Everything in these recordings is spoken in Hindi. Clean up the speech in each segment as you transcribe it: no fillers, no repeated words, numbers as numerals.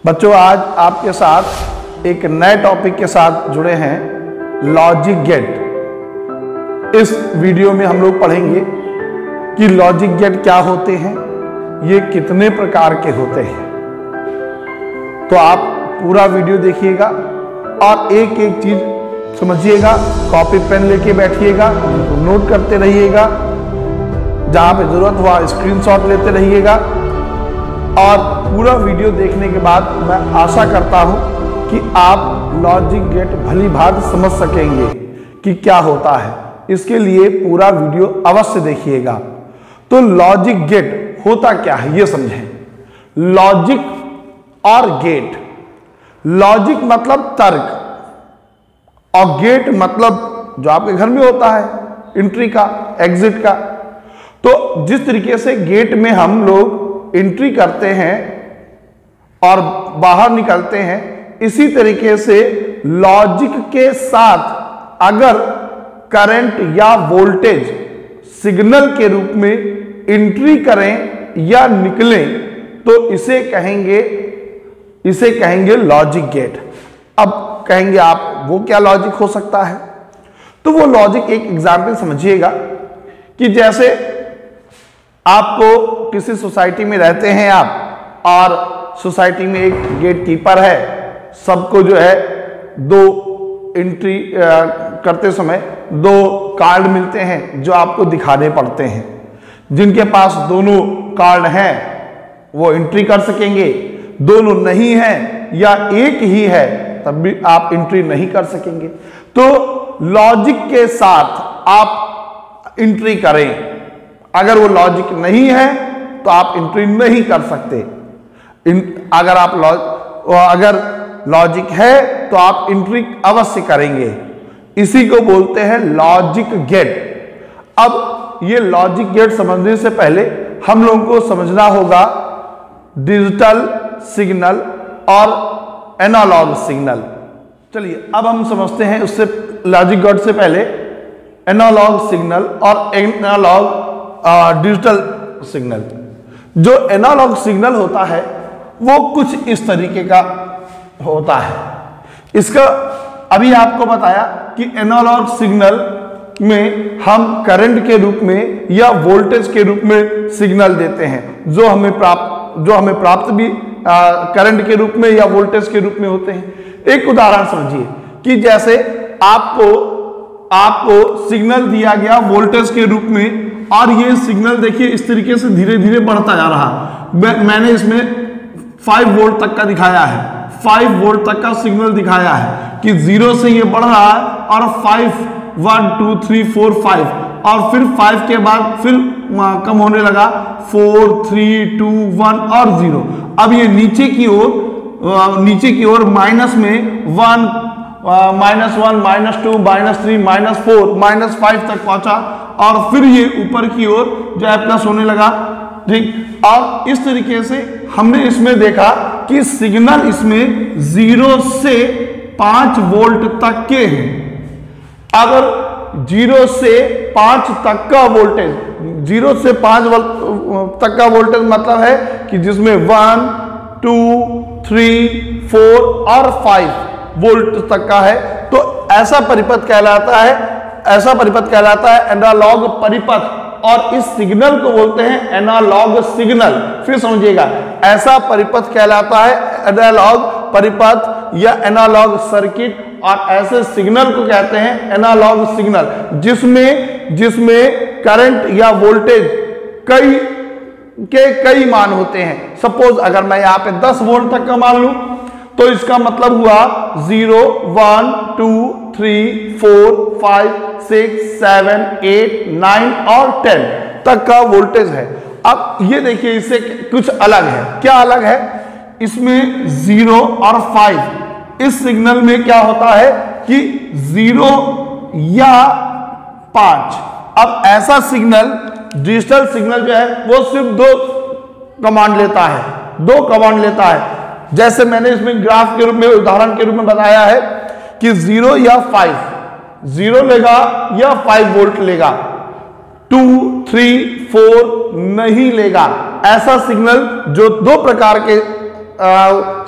बच्चों, आज आपके साथ एक नए टॉपिक के साथ जुड़े हैं, लॉजिक गेट। इस वीडियो में हम लोग पढ़ेंगे कि लॉजिक गेट क्या होते हैं, ये कितने प्रकार के होते हैं। तो आप पूरा वीडियो देखिएगा और एक एक चीज समझिएगा, कॉपी पेन लेके बैठिएगा, नोट करते रहिएगा, जहां पे जरूरत हुआ स्क्रीनशॉट लेते रहिएगा। और पूरा वीडियो देखने के बाद मैं आशा करता हूं कि आप लॉजिक गेट भली भांति समझ सकेंगे कि क्या होता है। इसके लिए पूरा वीडियो अवश्य देखिएगा। तो लॉजिक गेट होता क्या है ये समझें। लॉजिक और गेट, लॉजिक मतलब तर्क और गेट मतलब जो आपके घर में होता है, एंट्री का, एग्जिट का। तो जिस तरीके से गेट में हम लोग एंट्री करते हैं और बाहर निकलते हैं, इसी तरीके से लॉजिक के साथ अगर करंट या वोल्टेज सिग्नल के रूप में एंट्री करें या निकलें तो इसे कहेंगे लॉजिक गेट। अब कहेंगे आप वो क्या लॉजिक हो सकता है? तो वो लॉजिक एक एग्जाम्पल समझिएगा कि जैसे आपको किसी सोसाइटी में रहते हैं आप, और सोसाइटी में एक गेट कीपर है। सबको जो है दो एंट्री करते समय दो कार्ड मिलते हैं जो आपको दिखाने पड़ते हैं। जिनके पास दोनों कार्ड हैं वो एंट्री कर सकेंगे, दोनों नहीं है या एक ही है तब भी आप एंट्री नहीं कर सकेंगे। तो लॉजिक के साथ आप एंट्री करें, अगर वो लॉजिक नहीं है तो आप एंट्री नहीं कर सकते। अगर लॉजिक है तो आप एंट्री अवश्य करेंगे। इसी को बोलते हैं लॉजिक गेट। अब ये लॉजिक गेट समझने से पहले हम लोगों को समझना होगा डिजिटल सिग्नल और एनालॉग सिग्नल। चलिए अब हम समझते हैं उससे लॉजिक गेट से पहले एनालॉग सिग्नल और एनालॉग डिजिटल सिग्नल। जो एनालॉग सिग्नल होता है वो कुछ इस तरीके का होता है। इसका अभी आपको बताया कि एनालॉग सिग्नल में हम करंट के रूप में या वोल्टेज के रूप में सिग्नल देते हैं, जो हमें प्राप्त भी करंट के रूप में या वोल्टेज के रूप में होते हैं। एक उदाहरण समझिए कि जैसे आपको सिग्नल दिया गया वोल्टेज के रूप में, और ये सिग्नल देखिए इस तरीके से धीरे धीरे बढ़ता जा रहा। मैंने इसमें 5 वोल्ट तक का दिखाया है, 5 वोल्ट तक का सिग्नल दिखाया है कि 0 से ये बढ़ रहा है और 5 1 2 3 4 5 और फिर 5 के बाद फिर कम होने लगा 4 3 2 1 और 0। अब ये नीचे की ओर माइनस में 1 -2 -3 -4 -5 तक पहुंचा और फिर ये ऊपर की ओर जो है प्लस होने लगा। ठीक, और इस तरीके से हमने इसमें देखा कि सिग्नल इसमें 0 से 5 वोल्ट तक के हैं। अगर 0 से 5 तक का वोल्टेज, 0 से 5 वोल्ट तक का वोल्टेज मतलब है कि जिसमें 1 2 3 4 और 5 वोल्ट तक का है, तो ऐसा परिपथ कहलाता है एनालॉग परिपथ। और इस सिग्नल को बोलते हैं एनालॉग सिग्नल। फिर समझिएगा, ऐसा परिपथ कहलाता है एनालॉग परिपथ या एनालॉग सर्किट, और ऐसे सिग्नल को कहते हैं एनालॉग सिग्नल जिसमें करंट या वोल्टेज कई मान होते हैं। सपोज अगर मैं यहां पे 10 वोल्ट तक का मान लूं तो इसका मतलब हुआ 0 1 2 3 4 5 6 7 8 9 और 10 तक का वोल्टेज है। अब ये देखिए इससे कुछ अलग है। क्या अलग है? इसमें 0 और 5, इस सिग्नल में क्या होता है कि 0 या 5। अब ऐसा सिग्नल, डिजिटल सिग्नल जो है वो सिर्फ दो कमांड लेता है। जैसे मैंने इसमें ग्राफ के रूप में, उदाहरण के रूप में बताया है कि 0 या 5, 0 लेगा या 5 वोल्ट लेगा, 2 3 4 नहीं लेगा। ऐसा सिग्नल जो दो प्रकार के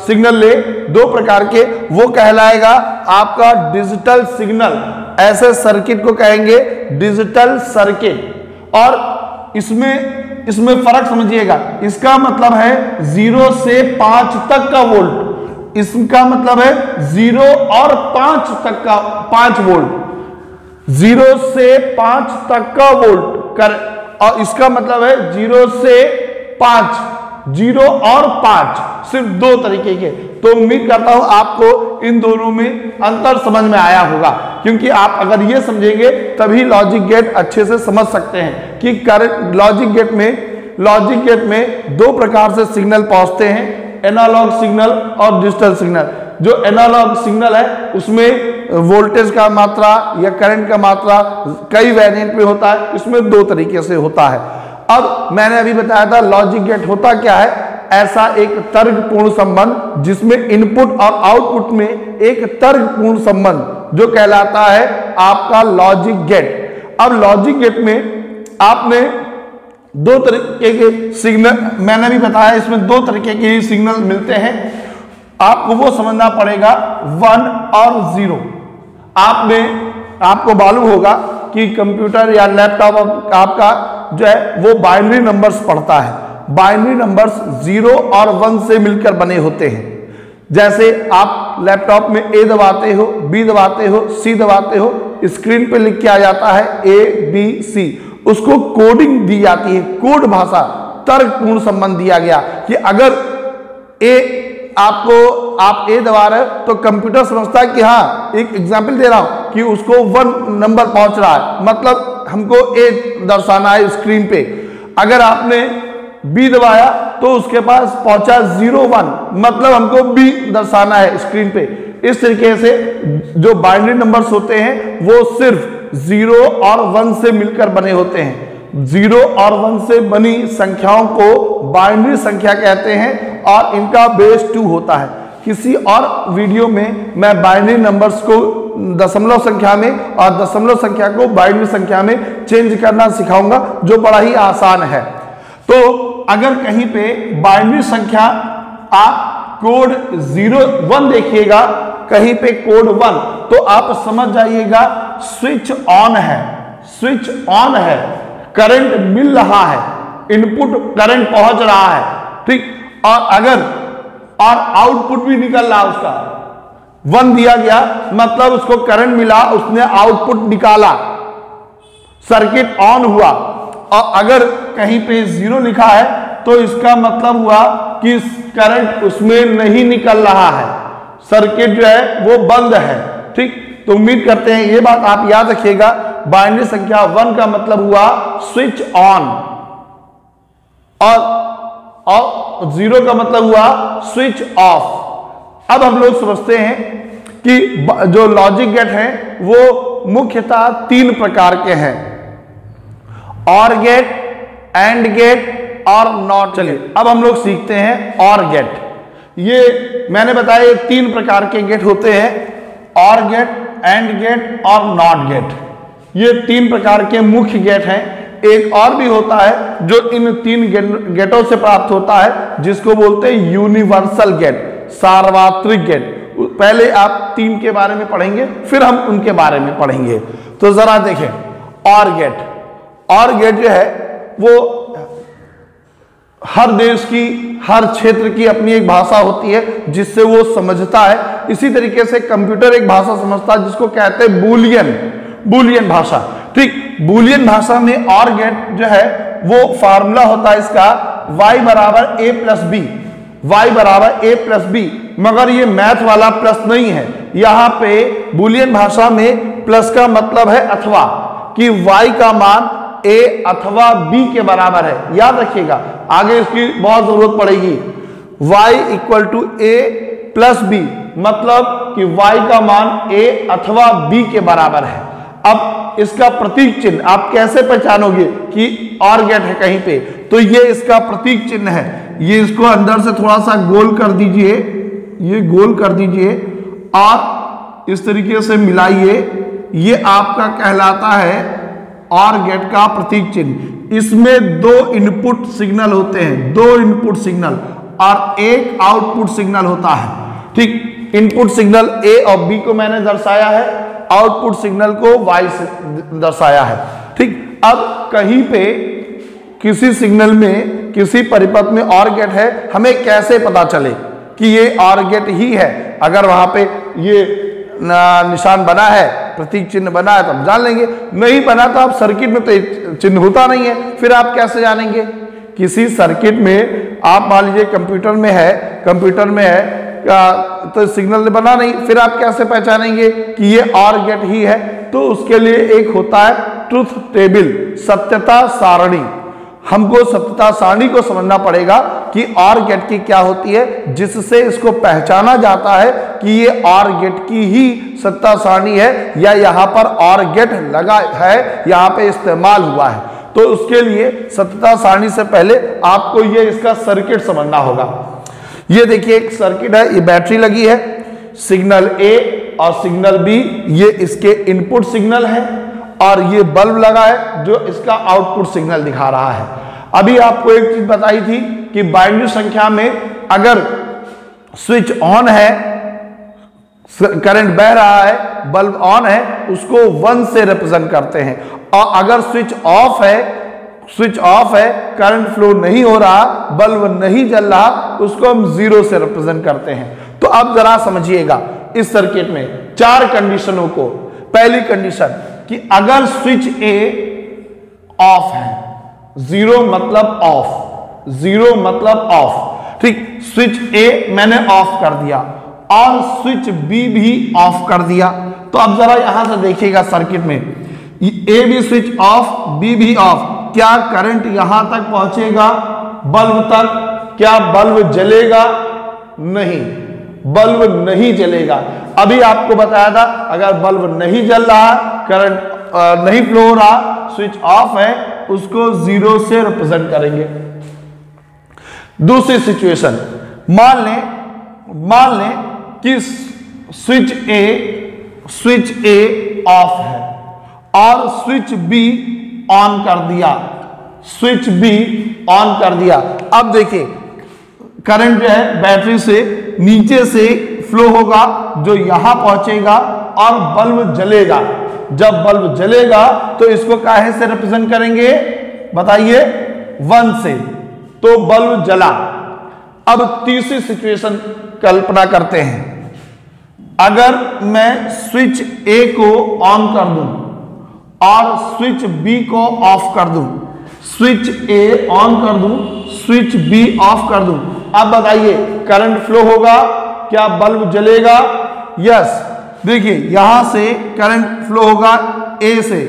सिग्नल ले, दो प्रकार के, वो कहलाएगा आपका डिजिटल सिग्नल। ऐसे सर्किट को कहेंगे डिजिटल सर्किट। और इसमें फर्क समझिएगा, इसका मतलब है 0 से 5 तक का वोल्ट, इसका मतलब है 0 और 5 तक का 5 वोल्ट, 0 से 5 तक का वोल्ट कर, और इसका मतलब है 0 से 5, 0 और 5, सिर्फ दो तरीके के। तो उम्मीद करता हूं आपको इन दोनों में अंतर समझ में आया होगा, क्योंकि आप अगर ये समझेंगे तभी लॉजिक गेट अच्छे से समझ सकते हैं कि करंट लॉजिक गेट में दो प्रकार से सिग्नल पहुंचते हैं, एनालॉग सिग्नल और डिजिटल सिग्नल। जो एनालॉग सिग्नल है उसमें वोल्टेज का मात्रा या करंट का मात्रा कई वेरिएंट में होता है, इसमें दो तरीके से होता है। अब मैंने अभी बताया था लॉजिक गेट होता क्या है, ऐसा एक तर्कपूर्ण संबंध जिसमें इनपुट और आउटपुट में एक तर्कपूर्ण संबंध जो कहलाता है आपका लॉजिक गेट। अब लॉजिक गेट में आपने दो तरीके के सिग्नल, मैंने भी बताया इसमें दो तरीके के सिग्नल मिलते हैं, आपको वो समझना पड़ेगा 1 और 0। आपको मालूम होगा कि कंप्यूटर या लैपटॉप आपका जो है वो बाइनरी नंबर्स पढ़ता है, बाइनरी नंबर्स 0 और 1 से मिलकर बने होते हैं। जैसे आप लैपटॉप में A दबाते हो, B दबाते हो, C दबाते हो, स्क्रीन पे लिख के आ जाता है ABC, उसको कोडिंग दी जाती है, कोड भाषा, तर्कपूर्ण संबंध दिया गया कि अगर आप A दबा रहे हो तो कंप्यूटर समझता है कि हाँ, एक एग्जाम्पल दे रहा हूं कि उसको 1 नंबर पहुंच रहा है, मतलब हमको A दर्शाना है स्क्रीन पे। अगर आपने B दबाया तो उसके पास पहुंचा 01, मतलब हमको B दर्शाना है स्क्रीन पे। इस तरीके से जो बाइनरी नंबर्स होते हैं वो सिर्फ 0 और 1 से मिलकर बने होते हैं। 0 और 1 से बनी संख्याओं को बाइनरी संख्या कहते हैं और इनका बेस 2 होता है। किसी और वीडियो में मैं बाइनरी नंबर्स को दशमलव संख्या में और दशमलव संख्या को बाइनरी संख्या में चेंज करना सिखाऊंगा, जो बड़ा ही आसान है। तो अगर कहीं पे बाइनरी संख्या आप कोड 01 देखिएगा, कहीं पे कोड 1, तो आप समझ जाइएगा स्विच ऑन है, स्विच ऑन है, करंट मिल रहा है, इनपुट करंट पहुंच रहा है, ठीक। और आउटपुट भी निकल रहा, उसका 1 दिया गया मतलब उसको करंट मिला, उसने आउटपुट निकाला, सर्किट ऑन हुआ। और अगर कहीं पे 0 लिखा है तो इसका मतलब हुआ कि करंट उसमें नहीं निकल रहा है, सर्किट जो है वो बंद है, ठीक। तो उम्मीद करते हैं ये बात आप याद रखिएगा। बाइनरी संख्या 1 का मतलब हुआ स्विच ऑन और 0 का मतलब हुआ स्विच ऑफ। अब हम लोग समझते हैं कि जो लॉजिक गेट है वो मुख्यतः 3 प्रकार के हैं, और गेट, एंड गेट और नॉट। चलिए अब हम लोग सीखते हैं और गेट। ये मैंने बताया ये 3 प्रकार के गेट होते हैं, और गेट, एंड गेट और नॉट गेट। ये 3 प्रकार के मुख्य गेट हैं। एक और भी होता है जो इन 3 गेटों से प्राप्त होता है, जिसको बोलते हैं यूनिवर्सल गेट, सार्वत्रिक गेट। पहले आप 3 के बारे में पढ़ेंगे, फिर हम उनके बारे में पढ़ेंगे। तो जरा देखें और गेट। और गेट जो है वो हर देश की, हर क्षेत्र की अपनी एक भाषा होती है जिससे वो समझता है। इसी तरीके से कंप्यूटर एक भाषा समझता है जिसको कहते हैं बूलियन भाषा, ठीक। बूलियन भाषा में और गेट जो है वो फार्मूला होता है इसका y बराबर a प्लस बी, y बराबर a प्लस बी। मगर ये मैथ वाला प्लस नहीं है, यहां पे बूलियन भाषा में प्लस का मतलब है अथवा, कि y का मान a अथवा b के बराबर है। याद रखिएगा, आगे इसकी बहुत जरूरत पड़ेगी। y equal to a plus B, मतलब कि y का मान a अथवा b के बराबर है। अब इसका प्रतीक चिन्ह आप कैसे पहचानोगे कि और गेट है कहीं पे, तो ये इसका प्रतीक चिन्ह है। ये इसको अंदर से थोड़ा सा गोल कर दीजिए, ये गोल कर दीजिए और इस तरीके से मिलाइए। ये आपका कहलाता है और गेट का प्रतीक चिन्ह। इसमें 2 इनपुट सिग्नल होते हैं, 2 इनपुट सिग्नल, और एक आउटपुट सिग्नल होता है। ठीक, इनपुट सिग्नल ए और बी को मैंने दर्शाया है, आउटपुट सिग्नल को वाई से दर्शाया है। ठीक, अब कहीं पे किसी सिग्नल में किसी परिपथ में ऑर गेट है, हमें कैसे पता चले कि ये ऑर गेट ही है? अगर वहां पे ये निशान बना है, प्रतीक चिन्ह बना है तो हम जान लेंगे, नहीं बना तो आप सर्किट में तो चिन्ह होता नहीं है, फिर आप कैसे जानेंगे? किसी सर्किट में आप मान लीजिए कंप्यूटर में है तो सिग्नल बना नहीं, फिर आप कैसे पहचानेंगे कि ये ऑर गेट ही है? तो उसके लिए एक होता है ट्रुथ टेबल, सत्यता सारणी। हमको सत्यता सारणी को समझना पड़ेगा कि ऑर गेट की क्या होती है, जिससे इसको पहचाना जाता है कि ये ऑर गेट की ही सत्यता सारणी है या यहाँ पर ऑर गेट लगा है, यहाँ पे इस्तेमाल हुआ है। तो उसके लिए सत्यता सारणी से पहले आपको ये इसका सर्किट समझना होगा। ये देखिए एक सर्किट है, ये बैटरी लगी है, सिग्नल ए और सिग्नल बी ये इसके इनपुट सिग्नल है और ये बल्ब लगा है जो इसका आउटपुट सिग्नल दिखा रहा है। अभी आपको एक चीज बताई थी कि बाइनरी संख्या में अगर स्विच ऑन है, करंट बह रहा है, बल्ब ऑन है, उसको 1 से रिप्रेजेंट करते हैं, और अगर स्विच ऑफ है, करंट फ्लो नहीं हो रहा, बल्ब नहीं जल रहा, उसको हम 0 से रिप्रेजेंट करते हैं। तो अब जरा समझिएगा इस सर्किट में 4 कंडीशनों को। पहली कंडीशन कि अगर स्विच ए ऑफ है, 0 मतलब ऑफ, ठीक, स्विच ए मैंने ऑफ कर दिया और स्विच बी भी ऑफ कर दिया, तो अब जरा यहां से देखिएगा सर्किट में, ए भी स्विच ऑफ, बी भी ऑफ, क्या करंट यहां तक पहुंचेगा बल्ब तक? क्या बल्ब जलेगा? नहीं, बल्ब नहीं जलेगा। अभी आपको बताया था अगर बल्ब नहीं जल रहा, करंट नहीं फ्लो हो रहा, स्विच ऑफ है, उसको 0 से रिप्रेजेंट करेंगे। दूसरी सिचुएशन, मान लें कि स्विच ए ऑफ है और स्विच बी ऑन कर दिया, अब देखिए करंट जो है बैटरी से नीचे से फ्लो होगा जो यहां पहुंचेगा और बल्ब जलेगा। जब बल्ब जलेगा तो इसको काहे से रिप्रेजेंट करेंगे बताइए? 1 से, तो बल्ब जला। अब तीसरी सिचुएशन कल्पना करते हैं, अगर मैं स्विच ए को ऑन कर दूं और स्विच बी को ऑफ कर दूं, स्विच ए ऑन कर दूं, स्विच बी ऑफ कर दूं, अब बताइए करंट फ्लो होगा? क्या बल्ब जलेगा? यस, देखिए यहां से करंट फ्लो होगा ए से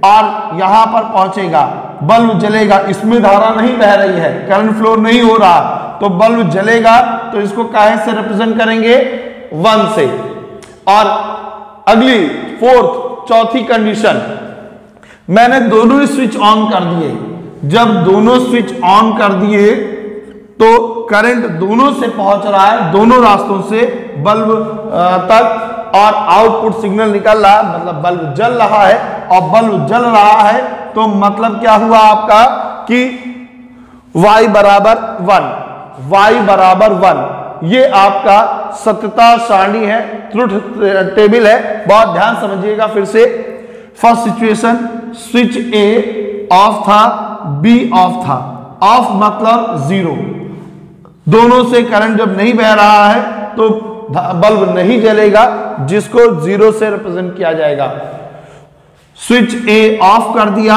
और यहां पर पहुंचेगा, बल्ब जलेगा। इसमें धारा नहीं बह रही है, करंट फ्लो नहीं हो रहा, तो बल्ब जलेगा। तो इसको काहे से रिप्रेजेंट करेंगे? 1 से। और अगली चौथी कंडीशन, मैंने दोनों ही स्विच ऑन कर दिए। जब दोनों स्विच ऑन कर दिए तो करंट दोनों से पहुंच रहा है, दोनों रास्तों से बल्ब तक, और आउटपुट सिग्नल निकल रहा है, मतलब बल्ब जल रहा है। और बल्ब जल रहा है तो मतलब क्या हुआ आपका कि y बराबर 1, ये आपका सत्यता सारणी है, ट्रुथ टेबल है। बहुत ध्यान समझिएगा फिर से। First situation, switch A of था, बी ऑफ था, ऑफ मतलब 0, दोनों से करंट जब नहीं बह रहा है तो बल्ब नहीं जलेगा, जिसको 0 से रिप्रेजेंट किया जाएगा। स्विच ए ऑफ कर दिया,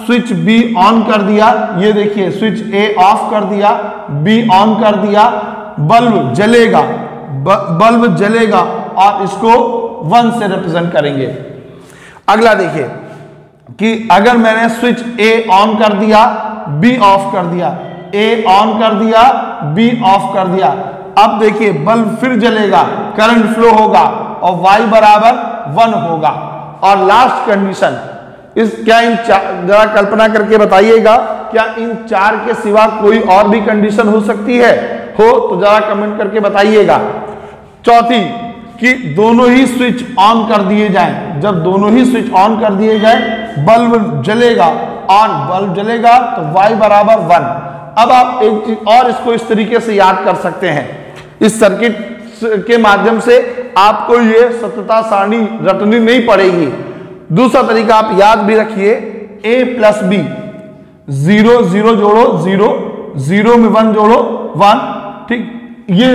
स्विच बी ऑन कर दिया, ये देखिए स्विच ए ऑफ कर दिया, बी ऑन कर दिया, बल्ब जलेगा और इसको 1 से रिप्रेजेंट करेंगे। अगला देखिए कि अगर मैंने स्विच ए ऑन कर दिया, बी ऑफ कर दिया, ए ऑन कर दिया, बी ऑफ कर दिया, अब देखिए बल्ब फिर जलेगा, करंट फ्लो होगा और y बराबर 1 होगा। और लास्ट कंडीशन, क्या इन जरा कल्पना करके बताइएगा, क्या इन 4 के सिवा कोई और भी कंडीशन हो सकती है? हो तो जरा कमेंट करके बताइएगा। चौथी कि दोनों ही स्विच ऑन कर दिए जाएं। जब दोनों ही स्विच ऑन कर दिए जाए, बल्ब जलेगा, ऑन बल्ब जलेगा तो y बराबर 1। अब आप एक चीज और इसको इस तरीके से याद कर सकते हैं, इस सर्किट के माध्यम से आपको ये सत्यता सारणी रटनी नहीं पड़ेगी। दूसरा तरीका आप याद भी रखिए, a प्लस बी, 0 0 जोड़ो 0, 0 में 1 जोड़ो 1, ठीक। ये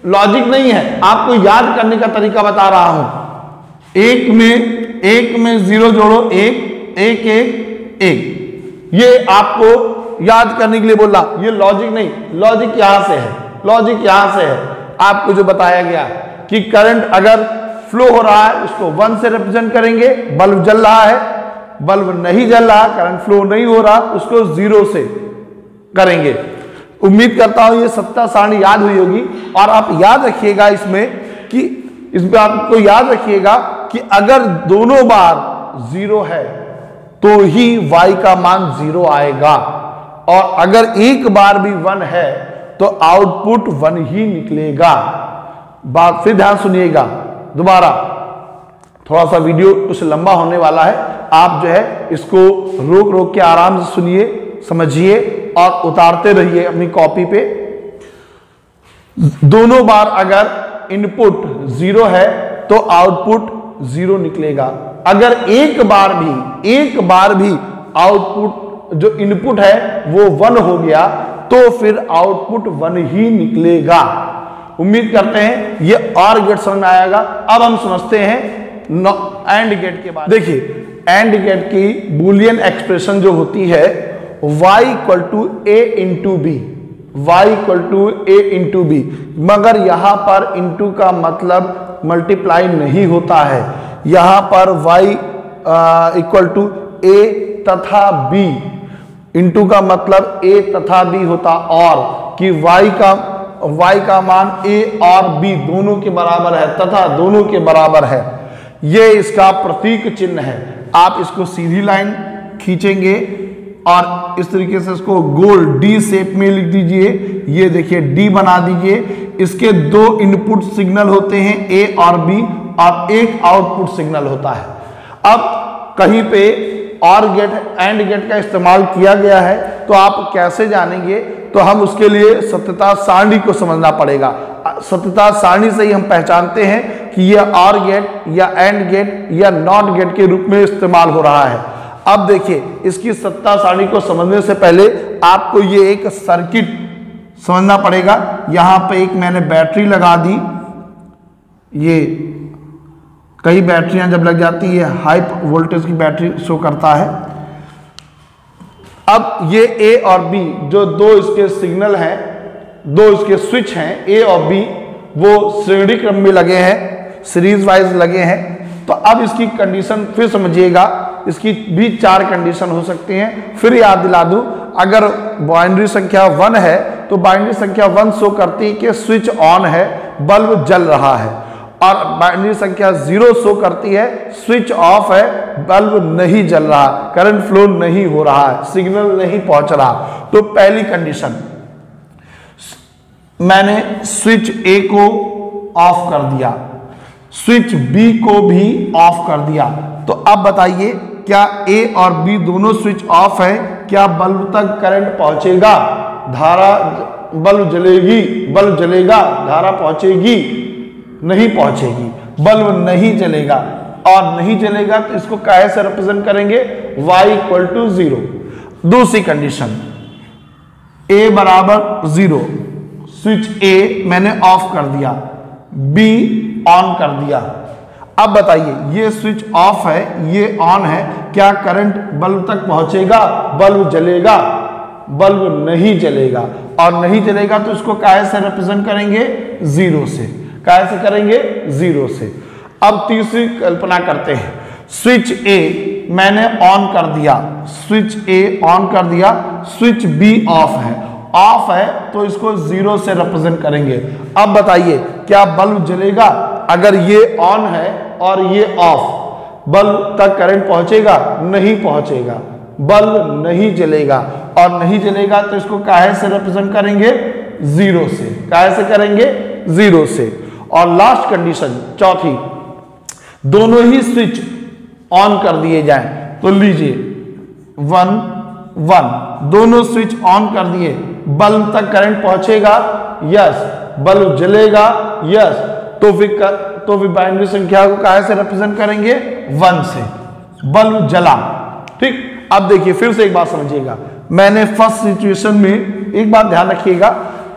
लॉजिक नहीं है, आपको याद करने का तरीका बता रहा हूं। एक में 0 जोड़ो 1, 1 1 1, ये आपको याद करने के लिए बोला, ये लॉजिक नहीं, लॉजिक यहां से है, लॉजिक यहां से है। आपको जो बताया गया कि करंट अगर फ्लो हो रहा है उसको 1 से रिप्रेजेंट करेंगे, बल्ब जल रहा है, बल्ब नहीं जल रहा, करंट फ्लो नहीं हो रहा, उसको 0 से करेंगे। उम्मीद करता हूं ये सत्यता सारणी याद हुई होगी। और आप याद रखिएगा इसमें आपको याद रखिएगा कि अगर दोनों बार 0 है तो ही y का मान 0 आएगा, और अगर एक बार भी 1 है तो आउटपुट 1 ही निकलेगा। बात फिर ध्यान सुनिएगा दोबारा, थोड़ा सा वीडियो कुछ लंबा होने वाला है, आप जो है इसको रोक रोक के आराम से सुनिए, समझिए और उतारते रहिए अपनी कॉपी पे। दोनों बार अगर इनपुट 0 है तो आउटपुट 0 निकलेगा। अगर एक बार भी आउटपुट जो इनपुट है वो 1 हो गया तो फिर आउटपुट 1 ही निकलेगा। उम्मीद करते हैं ये और गेट समझ में आएगा। अब हम समझते हैं एंड गेट के बारे में। देखिए एंड गेट की बूलियन एक्सप्रेशन जो होती है y equal to a into B, y equal to a into B, मगर यहां पर इंटू का मतलब मल्टीप्लाई नहीं होता है। यहां पर y इक्वल टू a तथा b, इंटू का मतलब a तथा b होता, और कि y का मान a और b दोनों के बराबर है तथा दोनों के बराबर है। ये इसका प्रतीक चिन्ह है। आप इसको सीधी लाइन खींचेंगे और इस तरीके से इसको गोल डी शेप में लिख दीजिए। ये देखिए डी बना दीजिए। इसके 2 इनपुट सिग्नल होते हैं a और b, और एक आउटपुट सिग्नल होता है। अब कहीं पे और गेट एंड गेट का इस्तेमाल किया गया है तो आप कैसे जानेंगे, तो हम उसके लिए सत्यता सारणी को समझना पड़ेगा। सत्यता सारणी से ही हम पहचानते हैं कि यह और गेट या एंड गेट या नॉट गेट के रूप में इस्तेमाल हो रहा है। अब देखिए इसकी सत्यता सारणी को समझने से पहले आपको ये एक सर्किट समझना पड़ेगा। यहां पे एक मैंने बैटरी लगा दी, ये कई बैटरियां जब लग जाती है हाई वोल्टेज की बैटरी शो करता है। अब ये A और B जो 2 इसके सिग्नल हैं, 2 इसके स्विच हैं A और B, वो श्रेणी क्रम में लगे हैं, सीरीज वाइज लगे हैं। तो अब इसकी कंडीशन फिर समझिएगा, इसकी भी 4 कंडीशन हो सकती हैं। फिर याद दिला दूं, अगर बाइनरी संख्या 1 है तो बाइनरी संख्या 1 शो करती है कि स्विच ऑन है, बल्ब जल रहा है, और बाइनरी संख्या 0 शो करती है स्विच ऑफ है, बल्ब नहीं जल रहा, करंट फ्लो नहीं हो रहा है, सिग्नल नहीं पहुंच रहा। तो पहली कंडीशन, मैंने स्विच A को ऑफ कर दिया, स्विच B को भी ऑफ कर दिया। तो अब बताइए क्या A और B दोनों स्विच ऑफ है, क्या बल्ब तक करंट पहुंचेगा? धारा, बल्ब जलेगी, बल्ब जलेगा, धारा पहुंचेगी? नहीं पहुंचेगी, बल्ब नहीं जलेगा। और नहीं जलेगा तो इसको कैसे से रिप्रेजेंट करेंगे? y equal to 0। दूसरी कंडीशन, A बराबर 0, स्विच A मैंने ऑफ कर दिया, B ऑन कर दिया। अब बताइए ये स्विच ऑफ है, ये ऑन है, क्या करंट बल्ब तक पहुंचेगा? बल्ब जलेगा? बल्ब नहीं जलेगा। और नहीं जलेगा तो इसको कैसे से रिप्रेजेंट करेंगे? 0 से। कैसे करेंगे? 0 से। अब तीसरी कल्पना करते हैं, स्विच A मैंने ऑन कर दिया, स्विच A ऑन कर दिया, स्विच B ऑफ है, ऑफ है तो इसको 0 से रिप्रेजेंट करेंगे। अब बताइए क्या बल्ब जलेगा? अगर ये ऑन है और ये ऑफ, बल्ब तक करंट पहुंचेगा? नहीं पहुंचेगा, बल्ब नहीं जलेगा। और नहीं जलेगा तो इसको कैसे से रिप्रेजेंट करेंगे? 0 से। कैसे करेंगे? 0 से। और लास्ट कंडीशन, चौथी, दोनों ही स्विच ऑन कर दिए जाएं तो लीजिए 1 1, दोनों स्विच ऑन कर दिए, बल्ब तक करंट पहुंचेगा, यस, बल्ब जलेगा, यस, तो फिर बाइनरी संख्या को काहे से रिप्रेजेंट करेंगे, 1 से, बल्ब जला। ठीक, अब देखिए फिर से एक बात समझिएगा, मैंने फर्स्ट सिचुएशन में एक बात ध्यान रखिएगा,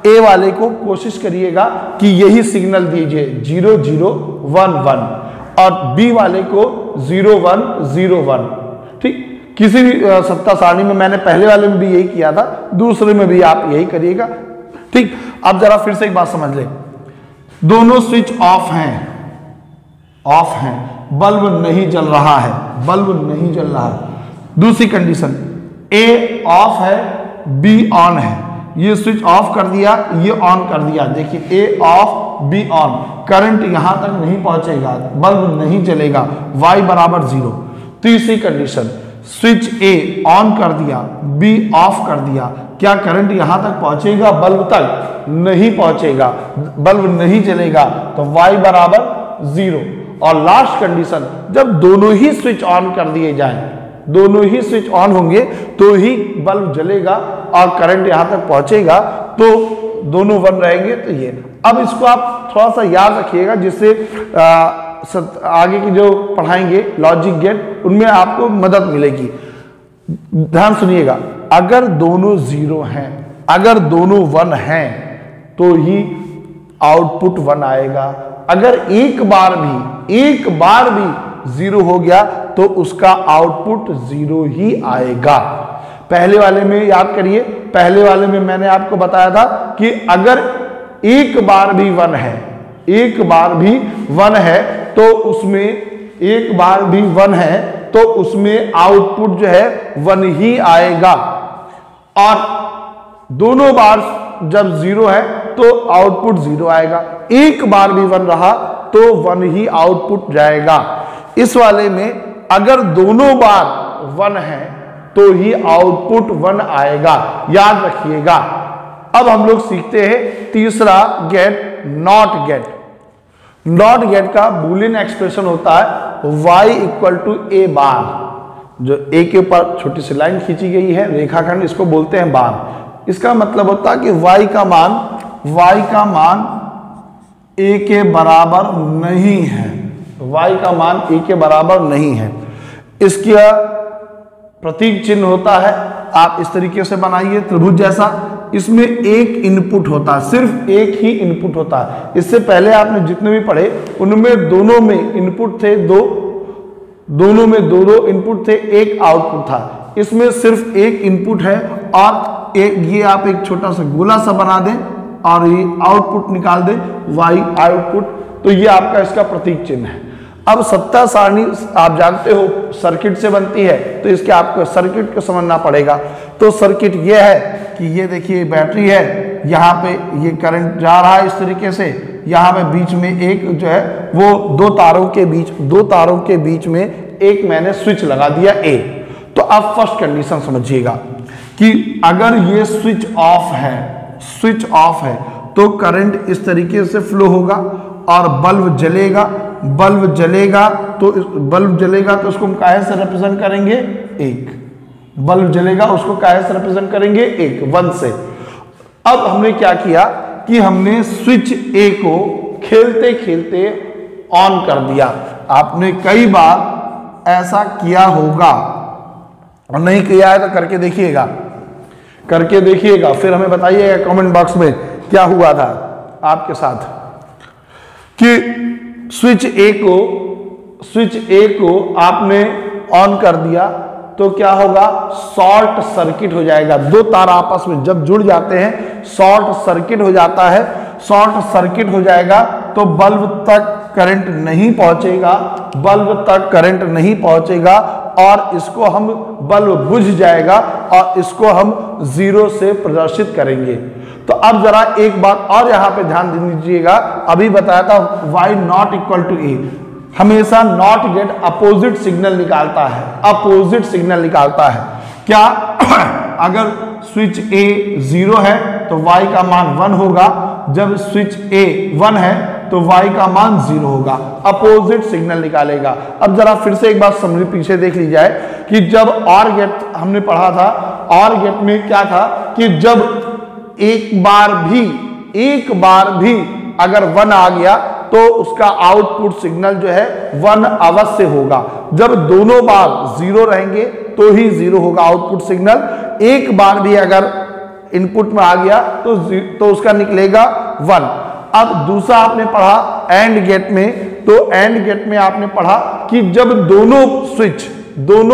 ए वाले को कोशिश करिएगा कि यही सिग्नल दीजिए 0 0 1 1 और बी वाले को 0 1 0 1। ठीक, किसी भी सत्ता सारणी में मैंने पहले वाले में भी यही किया था, दूसरे में भी आप यही करिएगा। ठीक, अब जरा फिर से एक बात समझ ले, दोनों स्विच ऑफ हैं, बल्ब नहीं जल रहा है, बल्ब नहीं जल रहा है। दूसरी कंडीशन, ए ऑफ है, बी ऑन है, ये स्विच ऑफ कर दिया, ये ऑन कर दिया, देखिए ए ऑफ बी ऑन, करंट यहां तक नहीं पहुंचेगा, बल्ब नहीं जलेगा, y बराबर 0। तीसरी कंडीशन, स्विच ए ऑन कर दिया, बी ऑफ कर दिया, क्या करंट यहां तक पहुंचेगा, बल्ब तक नहीं पहुंचेगा, बल्ब नहीं जलेगा, तो y बराबर 0। और लास्ट कंडीशन, जब दोनों ही स्विच ऑन कर दिए जाएं, दोनों ही स्विच ऑन होंगे तो ही बल्ब जलेगा और करंट यहां तक पहुंचेगा, तो दोनों 1 रहेंगे। तो ये, अब इसको आप थोड़ा सा याद रखिएगा, जिससे आगे की जो पढ़ाएंगे लॉजिक गेट, उनमें आपको मदद मिलेगी। ध्यान सुनिएगा, अगर दोनों 0 हैं, अगर दोनों 1 हैं, तो ही आउटपुट 1 आएगा। अगर एक बार भी 0 हो गया तो उसका आउटपुट 0 ही आएगा। पहले वाले में याद करिए, पहले वाले में मैंने आपको बताया था कि अगर एक बार भी 1 है, एक बार भी 1 है, तो उसमें एक बार भी 1 है तो उसमें आउटपुट जो है 1 ही आएगा। और दोनों बार जब 0 है तो आउटपुट 0 आएगा, एक बार भी 1 रहा तो 1 ही आउटपुट जाएगा। इस वाले में अगर दोनों बार 1 है तो ही आउटपुट 1 आएगा, याद रखिएगा। अब हम लोग सीखते हैं तीसरा gate, not gate. Not gate का बूलियन एक्सप्रेशन होता है y equal to A bar, जो ए के ऊपर छोटी सी लाइन खींची गई है, रेखाखंड, इसको बोलते हैं बार। इसका मतलब होता है कि y का मान a के बराबर नहीं है, y का मान a के बराबर नहीं है। इसका प्रतीक चिन्ह होता है, आप इस तरीके से बनाइए त्रिभुज जैसा, इसमें एक इनपुट होता है, सिर्फ एक ही इनपुट होता है। इससे पहले आपने जितने भी पढ़े उनमें दोनों में इनपुट थे दोनों में दो इनपुट थे, एक आउटपुट था। इसमें सिर्फ एक इनपुट है और ये आप एक छोटा सा गोला सा बना दें और ये आउटपुट निकाल दें, y आउटपुट, तो ये आपका इसका प्रतीक चिन्ह है। अब सत्ता सारणी आप जानते हो सर्किट से बनती है, तो इसके आपको सर्किट को समझना पड़ेगा। तो सर्किट ये है कि ये देखिए बैटरी है, यहाँ पे ये करंट जा रहा है इस तरीके से, यहाँ पे बीच में एक जो है वो दो तारों के बीच में एक मैंने स्विच लगा दिया A। तो अब फर्स्ट कंडीशन समझिएगा कि अगर ये स्विच ऑफ है तो करंट इस तरीके से फ्लो होगा और बल्ब जलेगा तो उसको हम काहे से रिप्रेजेंट करेंगे, 1। बल्ब जलेगा उसको काहे से रिप्रेजेंट करेंगे, 1 से। अब हमने क्या किया कि हमने स्विच A को खेलते खेलते ऑन कर दिया। आपने कई बार ऐसा किया होगा, और नहीं किया है तो करके देखिएगा, फिर हमें बताइएगा कमेंट बॉक्स में क्या हुआ था आपके साथ। कि स्विच ए को आपने ऑन कर दिया तो क्या होगा, शॉर्ट सर्किट हो जाएगा। दो तार आपस में जब जुड़ जाते हैं शॉर्ट सर्किट हो जाता है। शॉर्ट सर्किट हो जाएगा तो बल्ब तक करंट नहीं पहुंचेगा और इसको हम बल्ब बुझ जाएगा और इसको हम 0 से प्रदर्शित करेंगे। तो अब जरा एक बात और यहाँ पे ध्यान दीजिएगा, अभी बताया था y नॉट इक्वल टू ए, हमेशा नॉट गेट अपोजिट सिग्नल निकालता है। क्या अगर स्विच A 0 है तो y का मान 1 होगा, जब स्विच A 1 है तो y का मान 0 होगा, अपोजिट सिग्नल निकालेगा। अब जरा फिर से एक बार समरी पीछे देख ली जाए कि जब OR गेट हमने पढ़ा था और गेट में क्या था कि जब एक बार भी अगर 1 आ गया तो उसका आउटपुट सिग्नल जो है 1 अवश्य होगा। जब दोनों बार 0 रहेंगे तो ही 0 होगा आउटपुट सिग्नल। एक बार भी अगर इनपुट में आ गया तो उसका निकलेगा 1। अब दूसरा आपने पढ़ा एंड गेट में, तो एंड गेट में आपने पढ़ा कि जब दोनों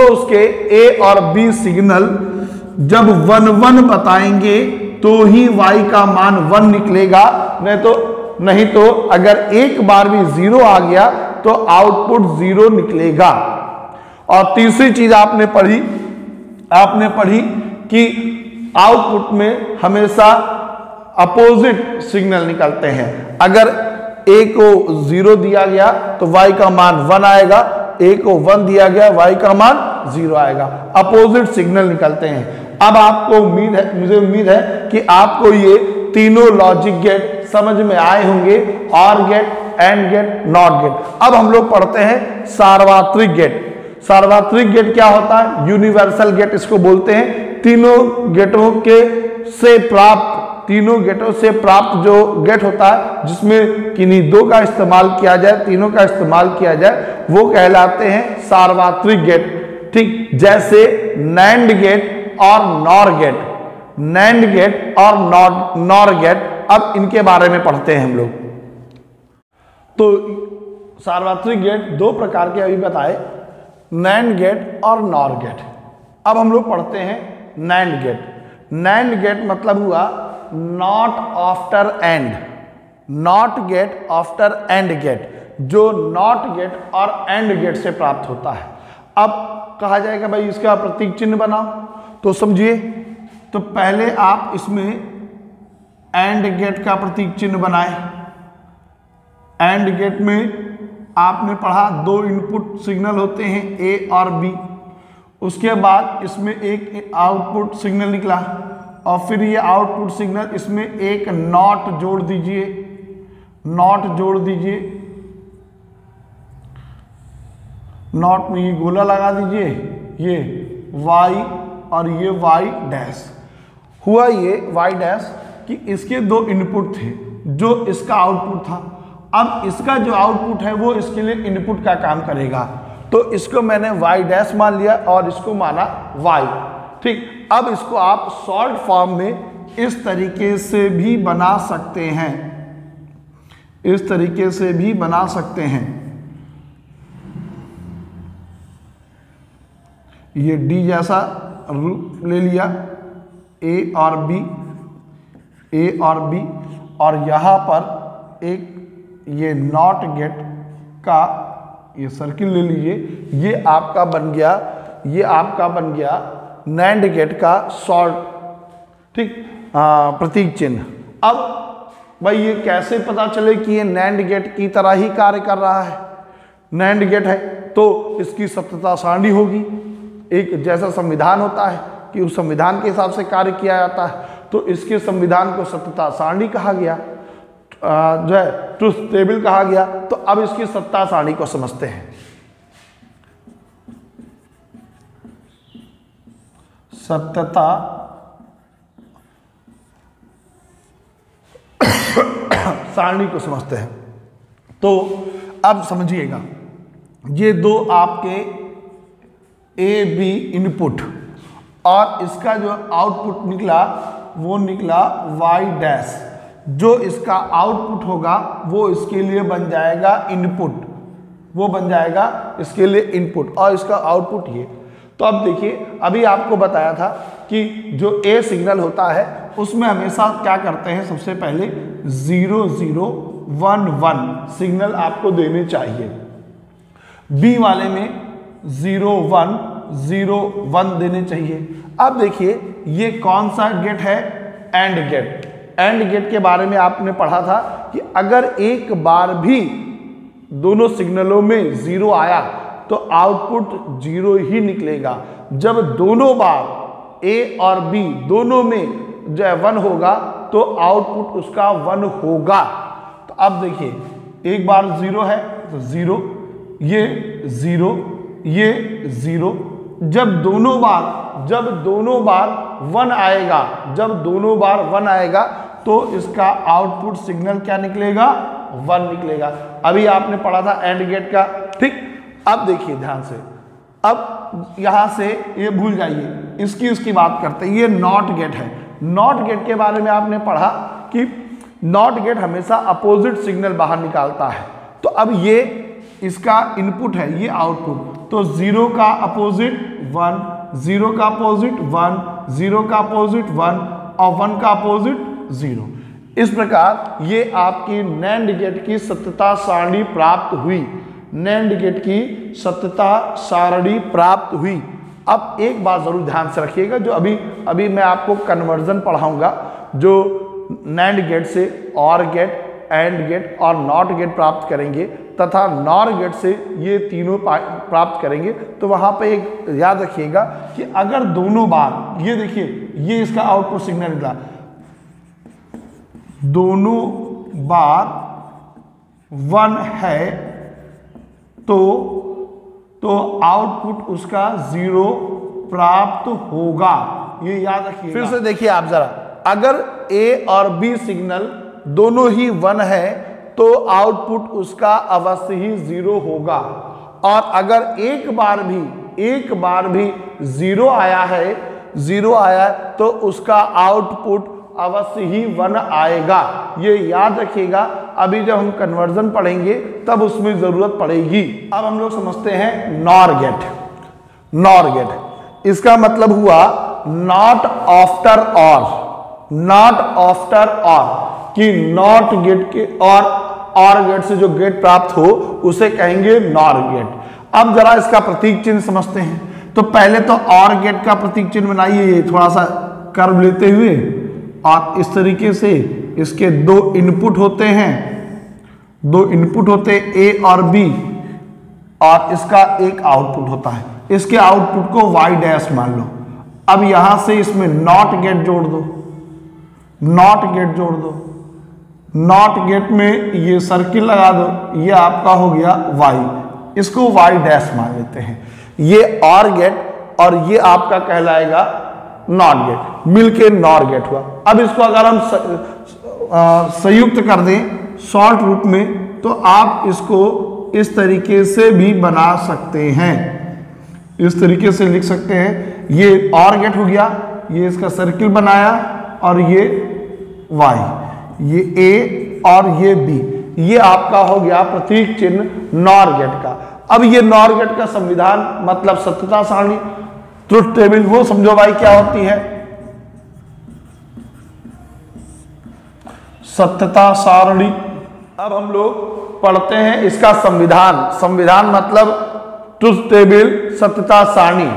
उसके ए और बी सिग्नल जब 1 1 बताएंगे तो ही y का मान 1 निकलेगा, नहीं तो अगर एक बार भी 0 आ गया तो आउटपुट 0 निकलेगा। और तीसरी चीज आपने पढ़ी कि आउटपुट में हमेशा अपोजिट सिग्नल निकलते हैं। अगर a को 0 दिया गया तो y का मान 1 आएगा, a को 1 दिया गया y का मान 0 आएगा, अपोजिट सिग्नल निकलते हैं। अब आपको मुझे उम्मीद है कि आपको ये तीनों लॉजिक गेट समझ में आए होंगे, or gate, and gate, not gate. अब हम लोग पढ़ते हैं सार्वत्रिक गेट। सार्वत्रिक गेट क्या होता है? यूनिवर्सल गेट इसको बोलते हैं। तीनों गेटों से प्राप्त जो गेट होता है जिसमें किन्हीं दो का इस्तेमाल किया जाए, तीनों का इस्तेमाल किया जाए, वो कहलाते हैं सार्वत्रिक गेट। ठीक, जैसे नैंड गेट और नॉर गेट, नैंड गेट और नॉर गेट। अब इनके बारे में पढ़ते हैं हम लोग। तो सार्वत्रिक गेट दो प्रकार के अभी बताए, नैंड गेट और नॉर गेट। अब हम लोग पढ़ते हैं नैंड गेट। नैंड गेट मतलब हुआ not after and, not gate after and gate, जो नॉट गेट और एंड गेट से प्राप्त होता है। अब कहा जाएगा भाई इसका प्रतीक चिन्ह बनाओ, तो समझिए। तो पहले आप इसमें एंड गेट का प्रतीक चिन्ह बनाए। एंड गेट में आपने पढ़ा दो इनपुट सिग्नल होते हैं ए और बी, उसके बाद इसमें एक आउटपुट सिग्नल निकला और फिर ये आउटपुट सिग्नल इसमें एक नॉट जोड़ दीजिए, नॉट जोड़ दीजिए, नॉट में ये गोला लगा दीजिए, ये y और ये y डैश हुआ। ये y डैश कि इसके दो इनपुट थे, जो इसका आउटपुट था। अब इसका जो आउटपुट है वो इसके लिए इनपुट का काम करेगा, तो इसको मैंने y डैश मान लिया और इसको माना y। ठीक, अब इसको आप शॉर्ट फॉर्म में इस तरीके से भी बना सकते हैं, इस तरीके से भी बना सकते हैं। ये D जैसा रूप ले लिया, A और B, A और B, और यहाँ पर एक ये नॉट गेट का ये सर्किल ले लीजिए। ये आपका बन गया नैंड गेट का शॉर्ट, ठीक, प्रतीक चिन्ह। अब भाई ये कैसे पता चले कि ये नैंड गेट की तरह ही कार्य कर रहा है? नैंड गेट है तो इसकी सत्यता सारणी होगी। एक जैसा संविधान होता है कि उस संविधान के हिसाब से कार्य किया जाता है, तो इसके संविधान को सत्यता सारणी कहा गया, जो है ट्रुथ टेबल कहा गया। तो अब इसकी सत्ता सारणी को समझते हैं। सत्यता सारणी को समझते हैं। तो अब समझिएगा, ये दो आपके ए बी इनपुट और इसका जो आउटपुट निकला वो निकला y डैश। जो इसका आउटपुट होगा वो इसके लिए बन जाएगा इनपुट, वो बन जाएगा इसके लिए इनपुट, और इसका आउटपुट ये। तो अब देखिए, अभी आपको बताया था कि जो ए सिग्नल होता है उसमें हमेशा क्या करते हैं, सबसे पहले 0 0 1 1 सिग्नल आपको देने चाहिए। बी वाले में 0 1 0 1 देने चाहिए। अब देखिए ये कौन सा गेट है? And gate. एंड गेट के बारे में आपने पढ़ा था कि अगर एक बार भी दोनों सिग्नलों में 0 आया तो आउटपुट 0 ही निकलेगा। जब दोनों बार ए और बी दोनों में जो है 1 होगा तो आउटपुट उसका 1 होगा। तो अब देखिए, एक बार 0 है तो 0, ये 0, ये 0, जब दोनों बार 1 आएगा तो इसका आउटपुट सिग्नल क्या निकलेगा, 1 निकलेगा। अभी आपने पढ़ा था एंड गेट का, ठीक। अब देखिए ध्यान से, अब यहां से ये भूल जाइए, इसकी बात करते हैं। ये नॉट गेट है। नॉट गेट के बारे में आपने पढ़ा कि नॉट गेट हमेशा अपोजिट सिग्नल बाहर निकालता है। तो अब ये इसका इनपुट है, ये आउटपुट, तो 0 का अपोजिट 1, 0 का अपोजिट 1, 0 का अपोजिट 1 और 1 का अपोजिट 0। इस प्रकार ये आपकी नैंड गेट की सत्यता सारणी प्राप्त हुई। नैंड गेट की सत्यता सारणी प्राप्त हुई। अब एक बात जरूर ध्यान से रखिएगा, जो अभी मैं आपको कन्वर्जन पढ़ाऊंगा, जो नैंड गेट से और गेट, एंड गेट और नॉट गेट प्राप्त करेंगे तथा नॉर गेट से ये तीनों प्राप्त करेंगे, तो वहां पे एक याद रखिएगा कि अगर दोनों बार, ये देखिए ये इसका आउटपुट सिग्नल निकला, दोनों बार 1 है तो आउटपुट उसका 0 प्राप्त होगा। ये याद रखिए। फिर से देखिए आप जरा, अगर ए और बी सिग्नल दोनों ही 1 है तो आउटपुट उसका अवश्य ही 0 होगा। और अगर एक बार भी 0 आया है तो उसका आउटपुट अवश्य ही 1 आएगा। ये याद रखिएगा। अभी जब हम कन्वर्जन पढ़ेंगे तब उसमें जरूरत पड़ेगी। अब हम लोग समझते हैं नॉर गेट। नॉर गेट इसका मतलब हुआ नॉट आफ्टर और, कि नॉट गेट के और गेट से जो गेट प्राप्त हो उसे कहेंगे नॉर गेट। अब जरा इसका प्रतीक चिन्ह समझते हैं। तो पहले तो और गेट का प्रतीक चिन्ह बनाइए, थोड़ा सा कर्व लेते हुए, और इस तरीके से इसके 2 इनपुट होते हैं, 2 इनपुट होते ए और बी, और इसका एक आउटपुट होता है। इसके आउटपुट को y डैश मान लो। अब यहां से इसमें नॉट गेट जोड़ दो, नॉट गेट में ये सर्किल लगा दो, ये आपका हो गया y, इसको y डैश मान लेते हैं। ये और गेट और ये आपका कहलाएगा नॉट गेट, मिलके नॉर गेट हुआ। अब इसको अगर हम संयुक्त कर दें शॉर्ट रूप में, तो आप इसको इस तरीके से भी बना सकते हैं, इस तरीके से लिख सकते हैं। ये और गेट हो गया, ये इसका सर्किल बनाया, और ये y, ये a और ये b, ये आपका हो गया प्रतीक चिन्ह नॉर गेट का। अब ये नॉर गेट का संविधान मतलब सत्यता सारणी, ट्रुथ टेबल, वो समझो भाई क्या होती है। सत्यता सारणी। अब हम लोग पढ़ते हैं इसका संविधान मतलब ट्रुथ टेबल, सत्यता सारणी।